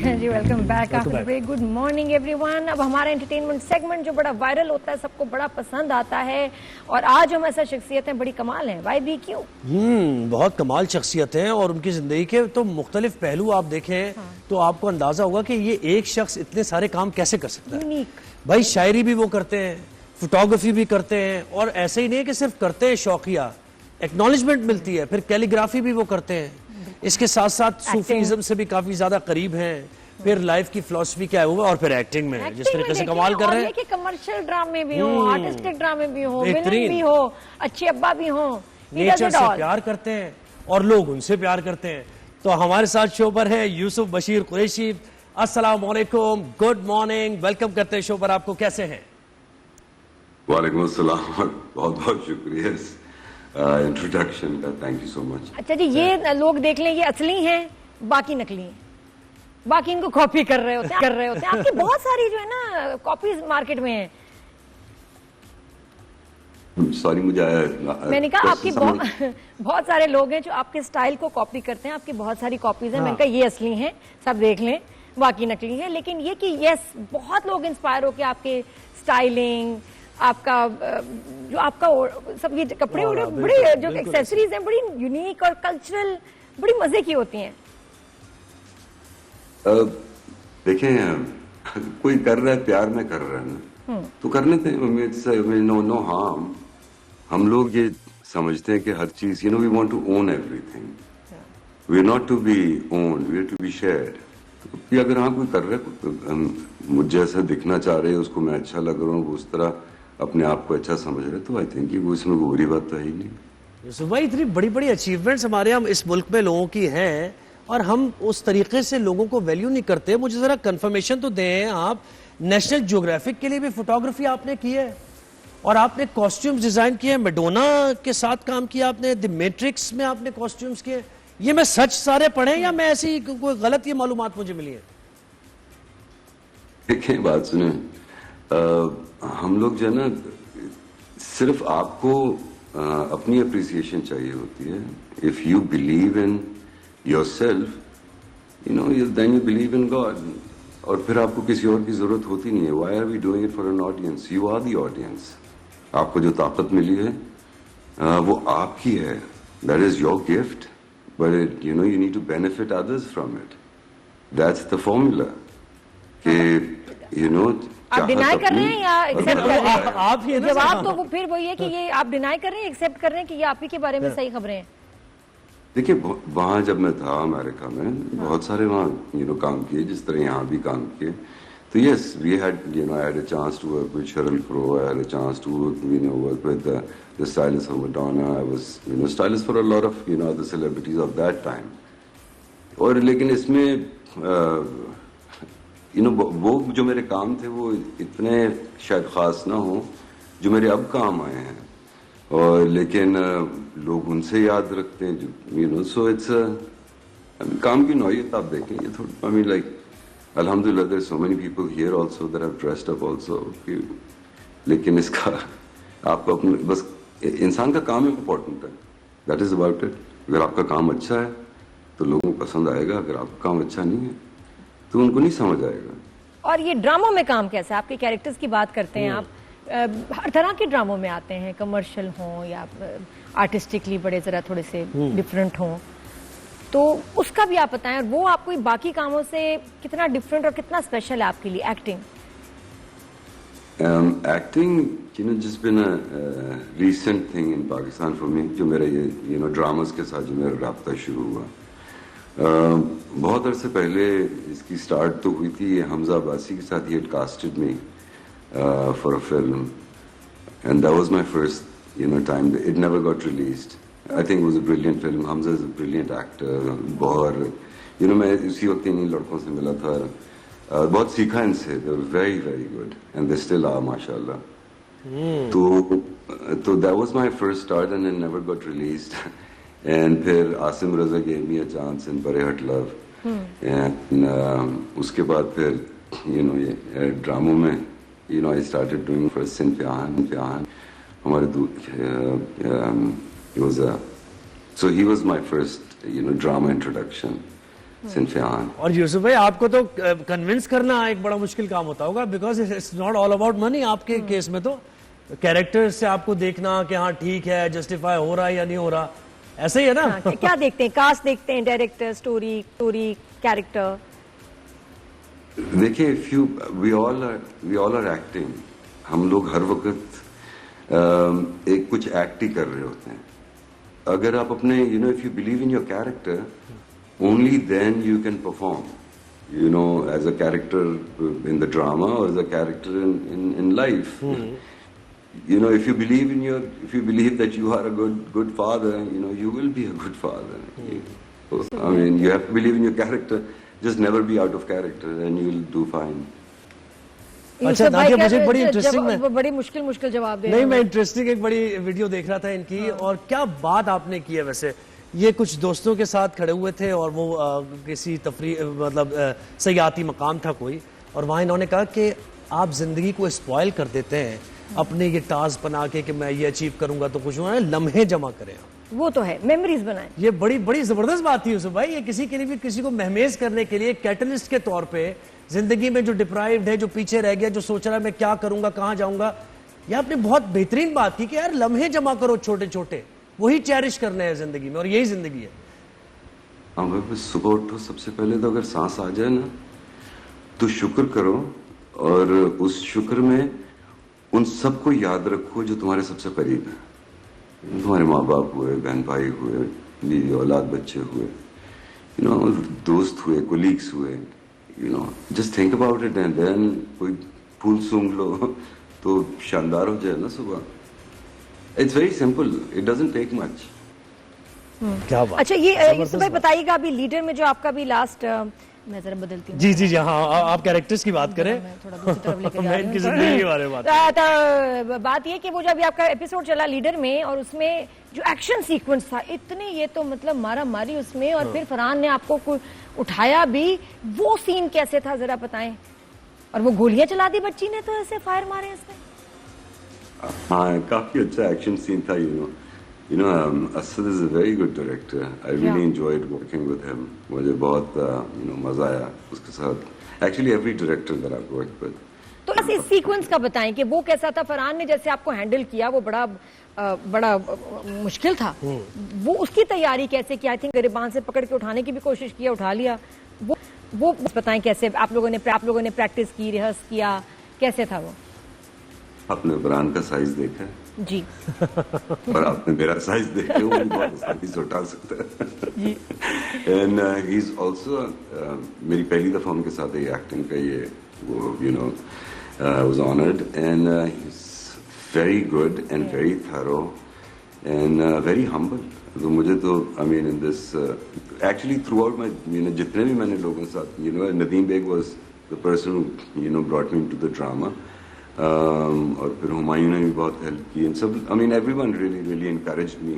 جی welcome back after break. Good morning everyone. اب ہمارا entertainment segment جو بڑا وائرل ہوتا ہے, سب کو بڑا پسند آتا ہے, اور آج ہم ایسا شخصیتیں بڑی کمال ہیں. وائی بی کیوں؟ بہت کمال شخصیت ہیں, اور ان کی زندگی کے تو مختلف پہلو آپ دیکھیں تو آپ کو اندازہ ہوگا کہ یہ ایک شخص اتنے سارے کام کیسے کر سکتا ہے. بھائی شاعری بھی وہ کرتے ہیں, فوٹوگرافی بھی کرتے ہیں, اور ایسے ہی نہیں کہ صرف کرتے ہیں شوقیہ, ایکنالجمنٹ ملتی ہے, پھر کیلیگرافی بھی وہ کرتے ہیں. اس کے ساتھ ساتھ صوفیزم سے بھی کافی زیادہ قریب ہیں, پھر لائف کی فلسفی کیا ہوا, اور پھر ایکٹنگ میں جس طریقے سے کمال کر رہے ہیں. کہ کمرشل ڈرامے بھی ہوں, آرٹسٹک ڈرامے بھی ہوں, ویلن بھی ہو, اچھے ابا بھی ہوں, نیچر سے پیار کرتے ہیں اور لوگ ان سے پیار کرتے ہیں. تو ہمارے ساتھ شو پر ہے یوسف بشیر قریشی. السلام علیکم, گڈ مارننگ, ویلکم کرتے ہیں شو پر. آپ کو کیسے ہیں؟ وعلیکم السلام, بہت بہت شکریہ انٹروڈکشن کا, تھینک یو سو مچ. اچھا جی, یہ لوگ دیکھ لیں یہ اصلی ہیں, باقی نکلی ہیں, باقی ان کو کاپی کر رہے ہوتے ہیں. آپ کی بہت ساری جو ہے نا کاپیز مارکیٹ میں ہیں. سوری مجھے میں نے کہا آپ کی بہت سارے لوگ ہیں جو آپ کے سٹائل کو کاپی کرتے ہیں. آپ کی بہت ساری کاپیز ہیں. میں نے کہا یہ اصلی ہیں, سب دیکھ لیں, باقی نکلی ہیں. لیکن یہ کہ یس, بہت لوگ انسپائر ہو کے آپ کے سٹائلنگ, آپ کا جو آپ کا سب یہ کپڑے بڑے جو ایکسیسریز ہیں بڑی یونیک اور کلچرل, بڑی مزے کی ہوتی ہیں. دیکھیں, کوئی کر رہا ہے پیار میں کر رہا ہے نا, تو کرنے تھے. No harm. ہم لوگ یہ سمجھتے ہیں کہ ہر چیز, we want to own every thing, we are not to be own, we are to be shared. اگر ہاں کوئی کر رہا ہے, مجھ جیسا دکھنا چاہ رہے, اس کو میں اچھا لگ رہا ہوں, وہ اس طرح اپنے آپ کو اچھا سمجھ رہے, تو آئی تھنک وہ اس میں کوئی بری بات تو ہے ہی نہیں. یوسف بھائی, اتنی بڑی بڑی اچیومنٹس ہمارے ہم اس ملک میں لوگوں کی ہیں, اور ہم اس طریقے سے لوگوں کو ویلیو نہیں کرتے. مجھے ذرا کنفرمیشن تو دیں, آپ نیشنل جیوگرافک کے لیے بھی فوٹوگرافی آپ نے کی ہے, اور آپ نے کاسٹیومز ڈیزائن کیے, میڈونا کے ساتھ کام کیا آپ نے, دی میٹرکس میں آپ نے کاسٹیومز کیے. یہ میں سچ سارے پڑھیں یا میں ایسی کوئی غلط یہ معلومات مجھے ملی ہے؟ دیکھیں بات سنیں, ہم لوگ جو ہے نا, صرف آپ کو اپنی اپریسیشن چاہیے ہوتی ہے. If you believe in yourself, then you believe in God, اور پھر آپ کو کسی اور کی ضرورت ہوتی نہیں ہے. Why are we doing it for an audience? You are the audience. آپ کو جو طاقت ملی ہے وہ آپ کی ہے, that is your gift, but you need to benefit others from it. That's the formula. کہ آپ ڈینائی کر رہے ہیں یا ایکسپٹ کر رہے ہیں؟ آپ ہی جواب تو پھر وہی ہے کہ یہ آپ ڈینائی کر رہے ہیں, ایکسپٹ کر رہے ہیں کہ یہ آپ ہی کے بارے میں صحیح خبریں ہیں. دیکھیے, وہاں جب میں تھا امریکہ میں, بہت سارے وہاں کام کیے, جس طرح یہاں بھی کام کیے. تو yes, we had I had a chance to work with Sheryl Crow. I had a chance to work with the stylist of Madonna. I was stylist for a lot of the celebrities of that time. اور لیکن اس میں وہ جو میرے کام تھے وہ اتنے شاید خاص نہ ہوں جو میرے اب کام آئے ہیں, اور لیکن لوگ ان سے یاد رکھتے ہیں. سو اٹس کام کی نوعیت آپ دیکھیں, یہ تھوڑا لائک الحمدللہ there are so many people here also that have dressed up also. لیکن اس کا آپ کو اپنے بس انسان کا کام امپورٹنٹ ہے, دیٹ از اباؤٹ اٹ. اگر آپ کا کام اچھا ہے تو لوگوں کو پسند آئے گا, اگر آپ کا کام اچھا نہیں ہے تو ان کو نہیں سمجھ آئے گا. اور یہ ڈراموں میں کام کیسا ہے؟ آپ کے کیریکٹرز کی بات کرتے ہیں, آپ ہر طرح کے ڈراموں میں آتے ہیں, کمرشل ہوں یا آرٹسٹکلی بڑے ذرا تھوڑے سے ڈفرینٹ ہوں, تو اس کا بھی آپ بتائیں. اور وہ آپ کو باقی کاموں سے کتنا ڈفرینٹ اور کتنا اسپیشل ہے آپ کے لیے ایکٹنگ؟ ایکٹنگ جس been a recent thing in Pakistan for me, جو میرا یہ ڈراماز کے ساتھ جو میرا رابطہ شروع ہوا. بہت عرصے پہلے اس کی سٹارٹ تو ہوئی تھی حمزہ عباسی کے ساتھ. He had casted me for a film, and that was my first time. It never got released. I think it was a brilliant film. Hamza is a brilliant actor. بہت میں اسی وقت انہیں لڑکوں سے ملا تھا, بہت سیکھا ان سے. They were very very good and they still are ماشاءاللہ. تو that was my first start and it never got released. And پھر عاصم رضا gave me a chance in Bare Hut Love. And اس کے بعد پھر یہ ڈراموں میں I started doing first in Fiahan. ہمارے he was my first drama introduction. صنف عام. اور یوسف بھائی آپ کو تو کنونس کرنا ایک بڑا مشکل کام ہوتا ہوگا, because it's not all about money. آپ کے کیس میں تو کیریکٹر سے آپ کو دیکھنا کہ ہاں ٹھیک ہے, جسٹیفائی ہو رہا ہے یا نہیں ہو رہا, ایسا ہی ہے نا. کیا دیکھتے ہیں, کاسٹ دیکھتے ہیں, ڈائریکٹر, اسٹوری, کیریکٹر. دیکھیں, we all are acting. ہم لوگ ہر وقت ایک کچھ ایکٹ ہی کر رہے ہوتے ہیں. اگر آپ اپنے if you believe in your character, only then you can perform, as a character in the drama or as a character in life. If you believe that you are a good father, you will be a good father. I mean, you have to believe in your character. Just never be out of character and you will do fine. اچھا ناکیہ, مجھے بڑی interesting, بڑی مشکل جواب دے نہیں میں interesting ایک بڑی ویڈیو دیکھ رہا تھا ان کی, اور کیا بات آپ نے کی ہے. ویسے یہ کچھ دوستوں کے ساتھ کھڑے ہوئے تھے اور وہ کسی تفریح مطلب سیاحتی مقام تھا کوئی, اور وہاں انہوں نے کہا کہ آپ زندگی کو اسپوائل کر دیتے ہیں اپنے یہ ٹاسک بنا کے کہ میں یہ اچیو کروں گا تو خوش ہوں. لمحے جمع کریں, وہ تو ہے, میموریز بنائیں. یہ بڑی زبردست بات تھی یوسف بھائی. یہ کسی کے لیے بھی کسی کو مہمیز کرنے کے لیے کیٹلسٹ کے طور پہ زندگی میں جو ڈپرائیوڈ ہے, جو پیچھے رہ گیا, جو سوچ رہا ہے میں کیا کروں گا, کہاں جاؤں گا, یہ آپ نے بہت بہترین بات کی کہ یار لمحے جمع کرو چھوٹے چھوٹے, وہی چیرش کرنے ہیں زندگی میں, اور یہی زندگی ہے. ہاں بھائی, صبح اٹھو, سب سے پہلے تو اگر سانس آ جائے نا تو شکر کرو, اور اس شکر میں ان سب کو یاد رکھو جو تمہارے سب سے قریب ہیں. تمہارے ماں باپ ہوئے, بہن بھائی ہوئے, بیوی اولاد بچے ہوئے, دوست ہوئے, کولیگس ہوئے. Just think about it and then کوئی پھول سونگ لو تو شاندار ہو جائے نا صبح. It's very simple, it doesn't take much. کیا بات. اچھا یہ یوسف بھائی بتائیے گا, ابھی لیڈر میں جو آپ کا بھی لاسٹ, میں ذرا بدلتی ہوں. جی ہاں, آپ کیریکٹرز کی بات کریں, میں ان کی زندگی کے بارے میں بات یہ کہ وہ جب آپ کا ایپیسوڈ چلا لیڈر میں, اور اس میں جو ایکشن سیکوینس تھا اتنے, یہ تو مطلب مارا ماری اس میں, اور پھر فرحان نے آپ کو اٹھایا بھی, وہ سین کیسے تھا ذرا بتائیں. اور وہ گولیاں چلا دی بچی نے, تو ایسے فائر مارے اس میں. ہاں, کافی اچھا ایکشن سین تھا. Asad is a very good director. I really enjoyed working with him. مجھے بہت مزہ آیا اس کے ساتھ. Actually every director that I've worked with. تو اس سیکوینس کا بتائیں کہ وہ کیسا تھا. فرحان نے جیسے آپ کو ہینڈل کیا, وہ بڑا مشکل تھا. وہ اس کی تیاری کیسے کی؟ آئی تھنک گریبان سے پکڑ کے اٹھانے کی بھی کوشش کیا, اٹھا لیا. وہ بتائیں کیسے آپ لوگوں نے پریکٹس کی, ریہرس کیا, کیسے تھا وہ؟ آپ نے فرحان کا سائز دیکھا جی, اور آپ نے میرا سائز دیکھا, وہ بھی بہت آسانی سے اٹھا سکتا ہے. جی. اینڈ ہی از آلسو, میری پہلی دفعہ ان کے ساتھ یہ ایکٹنگ کا یہ was honoured, and he is very good and very thorough and very humble. تو مجھے تو I mean in this actually throughout my جتنے بھی میں نے لوگوں کے ساتھ, Nadeem Baig was the person brought me into the drama, اور پھر ہمایوں نے بھی بہت ہیلپ کی. سب, I mean everyone really encouraged me